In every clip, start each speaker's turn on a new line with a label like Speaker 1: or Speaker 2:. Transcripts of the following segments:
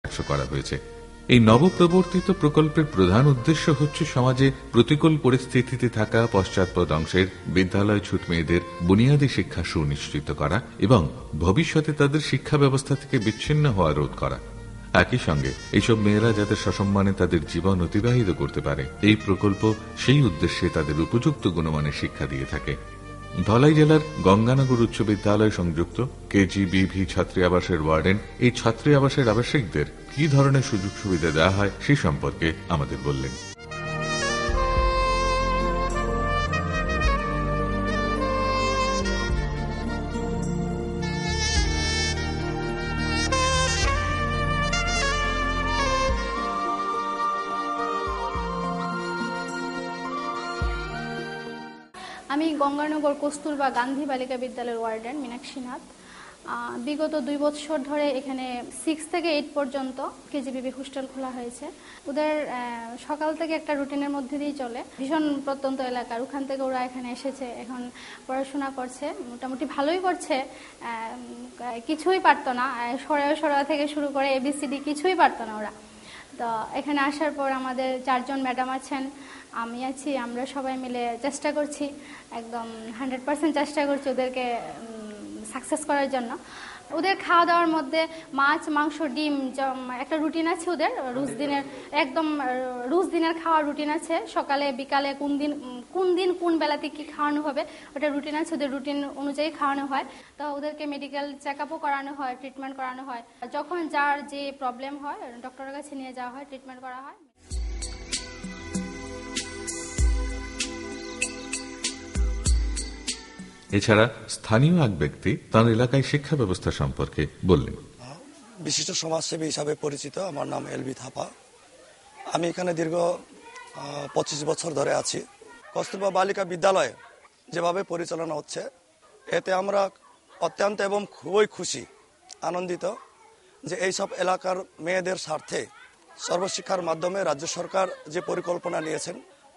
Speaker 1: করা হয়েছে। এই নবপ্রবর্তিত প্রকল্পের প্রধান উদ্দেশ্য হচ্ছে সমাজে প্রতিকূল পরিস্থিতিতে থাকা পশ্চাৎপদ অংশের বিদ্যালয় ছুট মেয়েদের বুনিয়াদী শিক্ষা সুনিশ্চিত করা এবং ভবিষ্যতে তাদের শিক্ষা ব্যবস্থা থেকে বিচ্ছিন্ন হওয়া রোধ করা। একই সঙ্গে এইসব মেয়েরা যাতে সসম্মানে তাদের জীবন অতিবাহিত করতে পারে, এই প্রকল্প সেই উদ্দেশ্যে তাদের উপযুক্ত গুণমানের শিক্ষা দিয়ে থাকে। ধলাই জেলার গঙ্গানগর উচ্চ বিদ্যালয় সংযুক্ত কেজিবিভি ছাত্রী আবাসের ওয়ার্ডেন এই ছাত্রী আবাসের আবাসিকদের কি ধরনের সুযোগ সুবিধা দেওয়া হয় সে সম্পর্কে আমাদের বললেন।
Speaker 2: আমি গঙ্গানগর কস্তুরবা গান্ধী বালিকা বিদ্যালয়ের ওয়ার্ডেন মীনাক্ষী নাথ। বিগত 2 বছর ধরে এখানে 6 থেকে 8 পর্যন্ত কেজিবিবি হোস্টেল খোলা হয়েছে। ওদের সকাল থেকে একটা রুটিনের মধ্যে দিয়ে চলে। ভীষণ প্রত্যন্ত এলাকার, ওখান থেকে ওরা এখানে এসেছে, এখন পড়াশোনা করছে, মোটামুটি ভালোই করছে। কিছুই পারতো না, সরা থেকে শুরু করে ABCD কিছুই পারতো না ওরা। তো এখানে আসার পর আমাদের 4 জন ম্যাডাম আছেন, আমি আছি, আমরা সবাই মিলে চেষ্টা করছি, একদম 100% চেষ্টা করছি ওদেরকে সাকসেস করার জন্য। ওদের খাওয়া দাওয়ার মধ্যে মাছ, মাংস, ডিম একটা রুটিন আছে ওদের। রোজ দিনের খাওয়ার রুটিন আছে, সকালে বিকালে কোন দিন কোন বেলাতে কি খাওয়ানো হবে ওটা রুটিন আছে, ওদের রুটিন অনুযায়ী খাওয়ানো হয়। তো ওদেরকে মেডিকেল চেক আপও করানো হয়, ট্রিটমেন্ট করানো হয়। যখন যার যে প্রবলেম হয় ডক্টরের কাছে নিয়ে যাওয়া হয়, ট্রিটমেন্ট করা হয়।
Speaker 1: এছাড়া স্থানীয় এক ব্যক্তি তার এলাকায় শিক্ষা ব্যবস্থা সম্পর্কে বললেন।
Speaker 3: বিশিষ্ট সমাজসেবী হিসাবে পরিচিত, আমার নাম এলবি থাপা। আমি এখানে দীর্ঘ 25 বছর ধরে আছি। কস্তুরবা বালিকা বিদ্যালয় যেভাবে পরিচালনা হচ্ছে, এতে আমরা অত্যন্ত এবং খুবই খুশি, আনন্দিত যে এইসব এলাকার মেয়েদের স্বার্থে সর্বশিক্ষার মাধ্যমে রাজ্য সরকার যে পরিকল্পনা নিয়েছেন,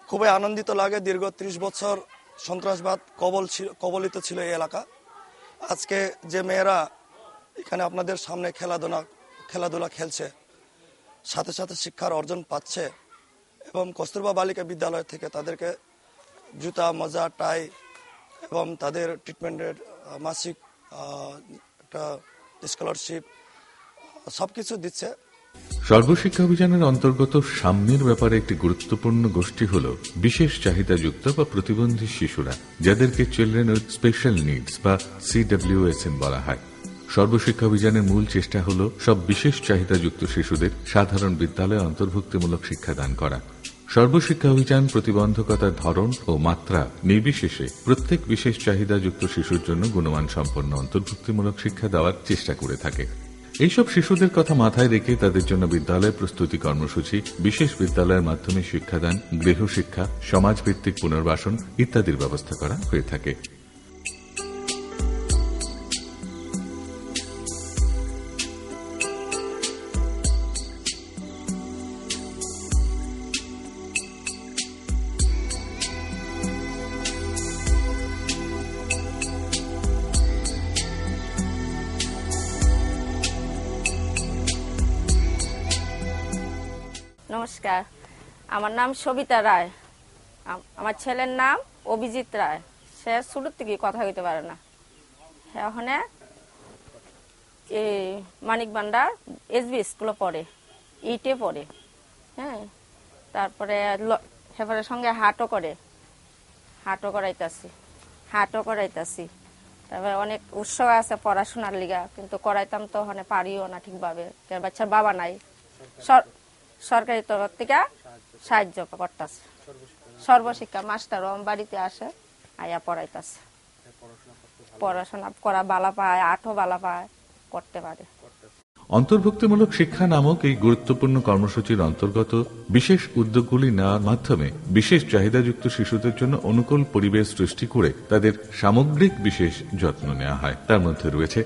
Speaker 3: খুবই আনন্দিত লাগে। দীর্ঘ 30 বছর সন্ত্রাসবাদ কবলিত ছিল এই এলাকা। আজকে যে মেয়েরা এখানে আপনাদের সামনে খেলাধুলা খেলছে, সাথে সাথে শিক্ষার অর্জন পাচ্ছে, এবং কস্তুরবা বালিকা বিদ্যালয় থেকে তাদেরকে জুতা, মোজা, টাই এবং তাদের ট্রিটমেন্টের মাসিক একটা স্কলারশিপ সবকিছু দিচ্ছে।
Speaker 1: সর্বশিক্ষা অভিযানের অন্তর্গত সাম্যের ব্যাপারে একটি গুরুত্বপূর্ণ গোষ্ঠী হল বিশেষ চাহিদাযুক্ত বা প্রতিবন্ধী শিশুরা, যাদেরকে চিলড্রেন উইথ স্পেশাল নিডস বা CWSN বলা হয়। সর্বশিক্ষা অভিযানের মূল চেষ্টা হল সব বিশেষ চাহিদাযুক্ত শিশুদের সাধারণ বিদ্যালয়ে অন্তর্ভুক্তিমূলক শিক্ষাদান করা। সর্বশিক্ষা অভিযান প্রতিবন্ধকতার ধরন ও মাত্রা নির্বিশেষে প্রত্যেক বিশেষ চাহিদাযুক্ত শিশুর জন্য গুণমান সম্পন্ন অন্তর্ভুক্তিমূলক শিক্ষা দেওয়ার চেষ্টা করে থাকে। এইসব শিশুদের কথা মাথায় রেখে তাদের জন্য বিদ্যালয় প্রস্তুতি কর্মসূচি, বিশেষ বিদ্যালয়ের মাধ্যমে শিক্ষাদান, গৃহশিক্ষা, সমাজভিত্তিক পুনর্বাসন ইত্যাদির ব্যবস্থা করা হয়ে থাকে।
Speaker 4: নমস্কার, আমার নাম সবিতা রায়। আমার ছেলের নাম অভিজিৎ রায়। সে শুরু থেকে কথা হইতে পারে না। ওখানে মানিক ভান্ডার SB স্কুলে পড়ে, 8-এ পড়ে। হ্যাঁ, তারপরে হেফারের সঙ্গে হাটও করাইতাছি। তারপরে অনেক উৎসব আছে পড়াশোনার লিগা, কিন্তু করাইতাম তো ওখানে পারিও না ঠিকভাবে, বাচ্চার বাবা নাই। সরকারি তরফ থেকে সাহায্য করতেছে। সর্বশিক্ষা মাস্টারও বাড়িতে আসে, আয়া পড়াইতেছে। পড়াশোনা করা বালা পায়, আঠও বালা পায়, করতে পারে।
Speaker 1: অন্তর্ভুক্তিমূলক শিক্ষা নামক এই গুরুত্বপূর্ণ কর্মসূচির অন্তর্গত বিশেষ উদ্যোগগুলি নেওয়ার মাধ্যমে বিশেষ চাহিদাযুক্ত শিশুদের জন্য অনুকূল পরিবেশ সৃষ্টি করে তাদের সামগ্রিক বিশেষ যত্ন নেওয়া হয়। তার মধ্যে রয়েছে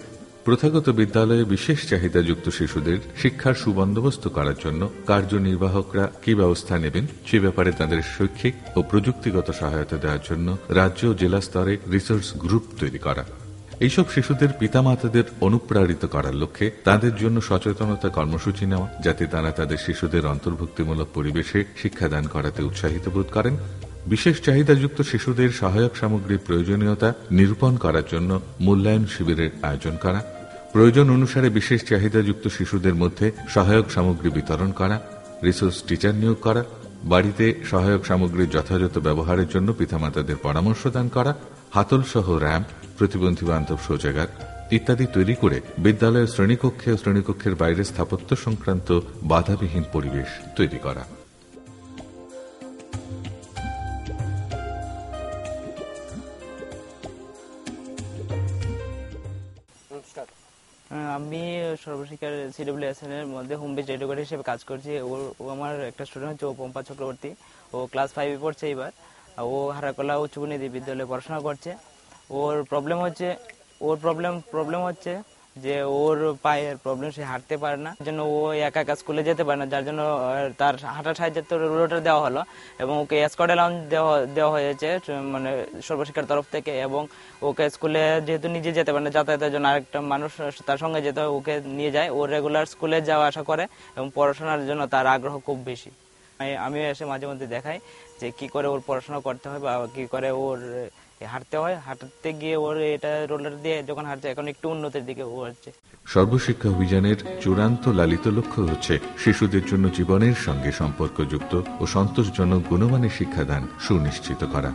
Speaker 1: প্রথাগত বিদ্যালয়ে বিশেষ চাহিদাযুক্ত শিশুদের শিক্ষার সুবন্দোবস্ত করার জন্য কার্যনির্বাহকরা কি ব্যবস্থা নেবেন সে ব্যাপারে তাদের শৈক্ষিক ও প্রযুক্তিগত সহায়তা দেওয়ার জন্য রাজ্য ও জেলা স্তরে রিসোর্স গ্রুপ তৈরি করা। এইসব শিশুদের পিতামাতাদের অনুপ্রাণিত করার লক্ষ্যে তাদের জন্য সচেতনতা কর্মসূচি নেওয়া, যাতে তারা তাদের শিশুদের অন্তর্ভুক্তিমূলক পরিবেশে শিক্ষাদান করাতে উৎসাহিত বোধ করেন। বিশেষ চাহিদাযুক্ত শিশুদের সহায়ক সামগ্রীর প্রয়োজনীয়তা নিরূপণ করার জন্য মূল্যায়ন শিবিরের আয়োজন করা, প্রয়োজন অনুসারে বিশেষ চাহিদাযুক্ত শিশুদের মধ্যে সহায়ক সামগ্রী বিতরণ করা, রিসোর্স টিচার নিয়োগ করা, বাড়িতে সহায়ক সামগ্রীর যথাযথ ব্যবহারের জন্য পিতামাতাদের পরামর্শ দান করা, হাতলসহ র্যাম্প, প্রতিবন্ধী বান্ধব শৌচাগার ইত্যাদি তৈরি করে বিদ্যালয়ের শ্রেণীকক্ষে ও শ্রেণীকক্ষের বাইরে স্থাপত্য সংক্রান্ত বাধাবিহীন পরিবেশ তৈরি করা।
Speaker 5: আমি সর্বশিক্ষার CWSN এর মধ্যে হোম বেসড এডুকেটর হিসেবে কাজ করছি। ও আমার একটা স্টুডেন্ট হচ্ছে পম্পা চক্রবর্তী। ও ক্লাস 5 পড়ছে এবার। ও হারাকলা উচ্চবুনিয়াদী বিদ্যালয়ে পড়াশোনা করছে। ওর প্রবলেম হচ্ছে যে ওর পায়ের প্রবলেম, সে হাঁটতে পারে না, জন্য ও একা একা স্কুলে যেতে পারে না, যার জন্য তার হাঁটার সাহায্যে তো রোটার দেওয়া হলো এবং ওকে এসকর্ট অ্যালাউন্স দেওয়া হয়েছে মানে সর্বশিক্ষার তরফ থেকে। এবং ওকে স্কুলে যেহেতু নিজে যেতে পারে না, যাতায়াতের জন্য আরেকটা মানুষ তার সঙ্গে যেতে হয়, ওকে নিয়ে যায়। ও রেগুলার স্কুলে যাওয়া আসা করে এবং পড়াশোনার জন্য তার আগ্রহ খুব বেশি। আমিও এসে মাঝে মধ্যে দেখাই যে কি করে ওর পড়াশোনা করতে হয় বা কি করে ওর হাঁটতে হয়। হাঁটতে গিয়ে ওর এটা রোলার দিয়ে যখন হাঁটছে, এখন একটু উন্নতির দিকে ও হচ্ছে।
Speaker 1: সর্বশিক্ষা অভিযানের চূড়ান্ত লালিত লক্ষ্য হচ্ছে শিশুদের জন্য জীবনের সঙ্গে সম্পর্কযুক্ত ও সন্তোষজনক গুণমানের শিক্ষাদান সুনিশ্চিত করা।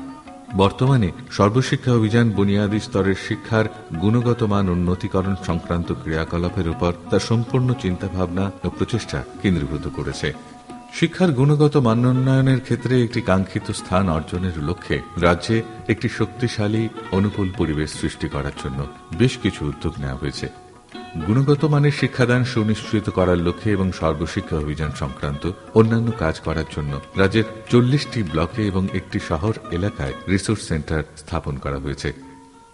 Speaker 1: বর্তমানে সর্বশিক্ষা অভিযান বুনিয়াদী স্তরের শিক্ষার গুণগত মান উন্নতিকরণ সংক্রান্ত ক্রিয়াকলাপের উপর তার সম্পূর্ণ চিন্তাভাবনা ও প্রচেষ্টা কেন্দ্রীভূত করেছে। শিক্ষার গুণগত মানোন্নয়নের ক্ষেত্রে একটি কাঙ্ক্ষিত স্থান অর্জনের লক্ষ্যে রাজ্যে একটি শক্তিশালী অনুকূল পরিবেশ সৃষ্টি করার জন্য বেশ কিছু উদ্যোগ নেওয়া হয়েছে। গুণগত মানের শিক্ষাদান সুনিশ্চিত করার লক্ষ্যে এবং সর্বশিক্ষা অভিযান সংক্রান্ত অন্যান্য কাজ করার জন্য রাজ্যের 40টি ব্লকে এবং একটি শহর এলাকায় রিসোর্স সেন্টার স্থাপন করা হয়েছে।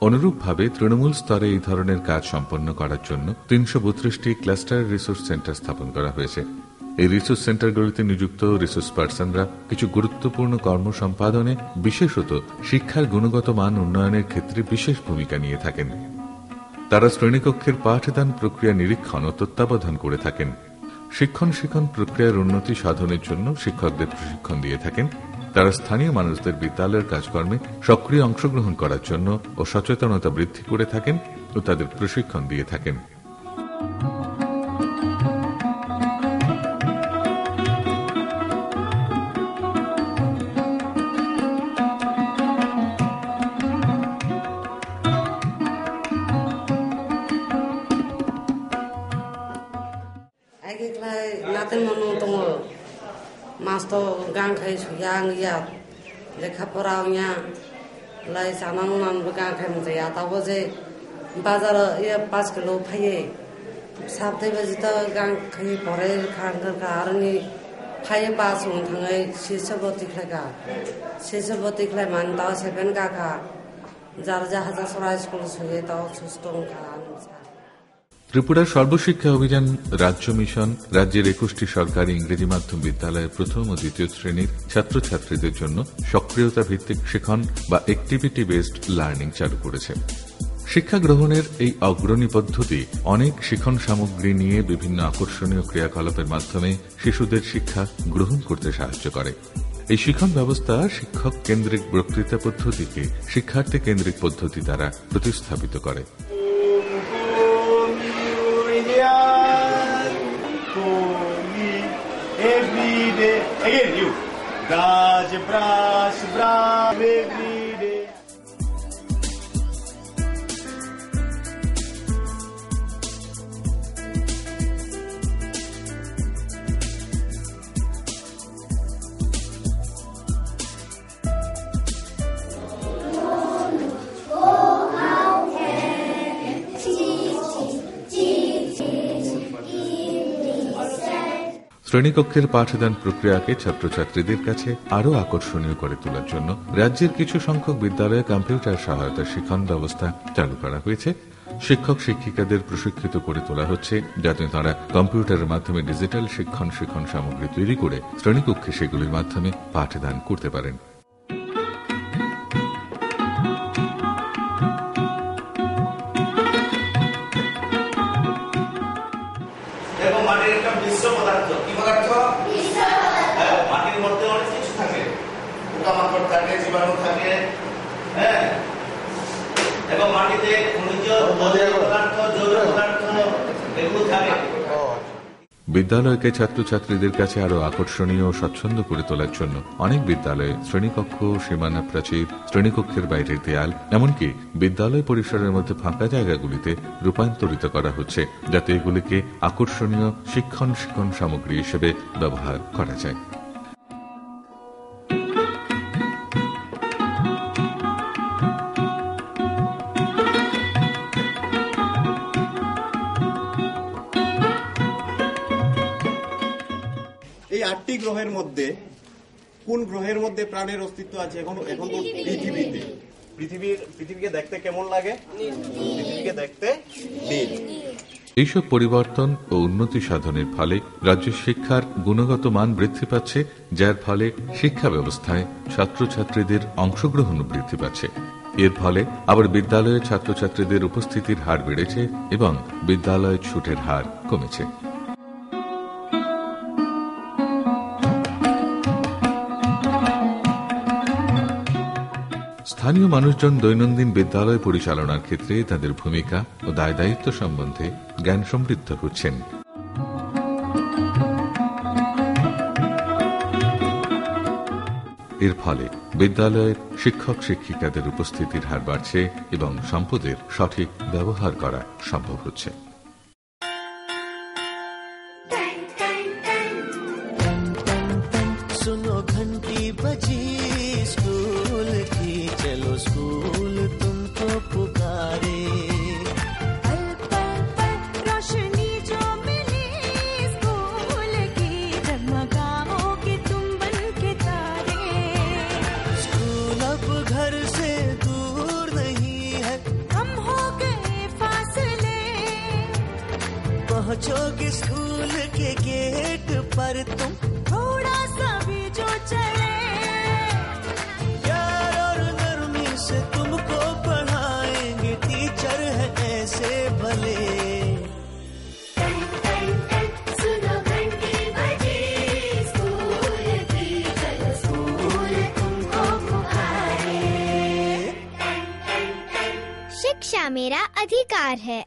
Speaker 1: অনুরূপভাবে তৃণমূল স্তরে এই ধরনের কাজ সম্পন্ন করার জন্য 332টি ক্লাস্টার রিসোর্স সেন্টার স্থাপন করা হয়েছে। এই রিসোর্স সেন্টারগুলিতে নিযুক্ত রিসোর্স পার্সনরা কিছু গুরুত্বপূর্ণ কর্ম সম্পাদনে, বিশেষত শিক্ষার গুণগত মান উন্নয়নের ক্ষেত্রে বিশেষ ভূমিকা নিয়ে থাকেন। তারা শ্রেণীকক্ষের পাঠদান প্রক্রিয়া নিরীক্ষণ ও তত্ত্বাবধান করে থাকেন। শিক্ষণ প্রক্রিয়ার উন্নতি সাধনের জন্য শিক্ষকদের প্রশিক্ষণ দিয়ে থাকেন। তারা স্থানীয় মানুষদের বিদ্যালয়ের কাজকর্মে সক্রিয় অংশগ্রহণ করার জন্য ও সচেতনতা বৃদ্ধি করে থাকেন ও তাদের প্রশিক্ষণ দিয়ে থাকেন।
Speaker 6: नातेन मनो दङ मास्तो गांखै सुया गैया लेखा फरावया लाई जानां नानबो गांखै मोनजाया दाबो जे बाजार 5 किलो फायो 7 बजे त गांखै भरे खांगरगा आरनि फायो बासुं थाङै सेसबतिखलाय मान दा 7 गाखा जार जाहाजा सरा स्कुल सुये दा सुस्तों खान
Speaker 1: ত্রিপুরার সর্বশিক্ষা অভিযান রাজ্য মিশন রাজ্যের 21টি সরকারি ইংরেজি মাধ্যম বিদ্যালয়ের প্রথম ও দ্বিতীয় শ্রেণীর ছাত্রছাত্রীদের জন্য সক্রিয়তা ভিত্তিক শিখন বা অ্যাক্টিভিটি বেসড লার্নিং চালু করেছে। শিক্ষা গ্রহণের এই অগ্রণী পদ্ধতি অনেক শিখন সামগ্রী নিয়ে বিভিন্ন আকর্ষণীয় ক্রিয়াকলাপের মাধ্যমে শিশুদের শিক্ষা গ্রহণ করতে সাহায্য করে। এই শিক্ষণ ব্যবস্থা শিক্ষক কেন্দ্রিক বক্তৃতা পদ্ধতিকে শিক্ষার্থী কেন্দ্রিক পদ্ধতি দ্বারা প্রতিস্থাপিত করে।
Speaker 7: Every day, again you. Raj, brash, every day.
Speaker 1: শ্রেণীকক্ষের পাঠদান প্রক্রিয়াকে ছাত্রছাত্রীদের কাছে আরও আকর্ষণীয় করে তোলার জন্য রাজ্যের কিছু সংখ্যক বিদ্যালয়ে কম্পিউটার সহায়তা শিক্ষণ ব্যবস্থা চালু করা হয়েছে। শিক্ষক শিক্ষিকাদের প্রশিক্ষিত করে তোলা হচ্ছে যাতে তারা কম্পিউটারের মাধ্যমে ডিজিটাল শিক্ষণ সামগ্রী তৈরি করে শ্রেণীকক্ষে সেগুলির মাধ্যমে পাঠদান করতে পারেন।
Speaker 8: পদার্থ কি পদার্থ? মাটির মধ্যে অনেক কিছু থাকে, পোকামাকড় থাকে, জীবাণু থাকে, হ্যাঁ, এবং মাটিতে খনিজ পদার্থ, জৈব পদার্থ এগুলো থাকে।
Speaker 1: বিদ্যালয়কে ছাত্রছাত্রীদের কাছে আরো আকর্ষণীয় ও স্বচ্ছন্দ করে তোলার জন্য অনেক বিদ্যালয়ে শ্রেণীকক্ষ, সীমানা প্রাচীর, শ্রেণীকক্ষের বাইরের দেয়াল, এমনকি বিদ্যালয় পরিসরের মধ্যে ফাঁকা জায়গাগুলিতে রূপান্তরিত করা হচ্ছে, যাতে এগুলিকে আকর্ষণীয় শিক্ষণ সামগ্রী হিসেবে ব্যবহার করা যায়।
Speaker 7: এই 8টি গ্রহের মধ্যে কোন গ্রহের মধ্যে প্রাণের অস্তিত্ব আছে? এখন তো পৃথিবীকে দেখতে কেমন লাগে? পৃথিবীকে দেখতে নীল।
Speaker 1: এইসব পরিবর্তন ও উন্নতি সাধনের ফলে রাজ্যের শিক্ষার গুণগত মান বৃদ্ধি পাচ্ছে, যার ফলে শিক্ষা ব্যবস্থায় ছাত্রছাত্রীদের অংশগ্রহণ বৃদ্ধি পাচ্ছে। এর ফলে আবার বিদ্যালয়ে ছাত্রছাত্রীদের উপস্থিতির হার বেড়েছে এবং বিদ্যালয় ছুটের হার কমেছে। স্থানীয় মানুষজন দৈনন্দিন বিদ্যালয় পরিচালনার ক্ষেত্রে তাদের ভূমিকা ও দায় দায়িত্ব সম্বন্ধে জ্ঞান সমৃদ্ধ হচ্ছেন। এর ফলে বিদ্যালয়ের শিক্ষক শিক্ষিকাদের উপস্থিতির হার বাড়ছে এবং সম্পদের সঠিক ব্যবহার করা সম্ভব হচ্ছে।
Speaker 9: पहुंचोगे स्कूल के गेट पर तुम, थोड़ा सा भी जो चले, प्यार और नरमी से तुमको पढ़ाएंगे टीचर है ऐसे भले। सुनो घंटी बजी स्कूल की, चलो स्कूल तुमको पुकारे। शिक्षा मेरा अधिकार है।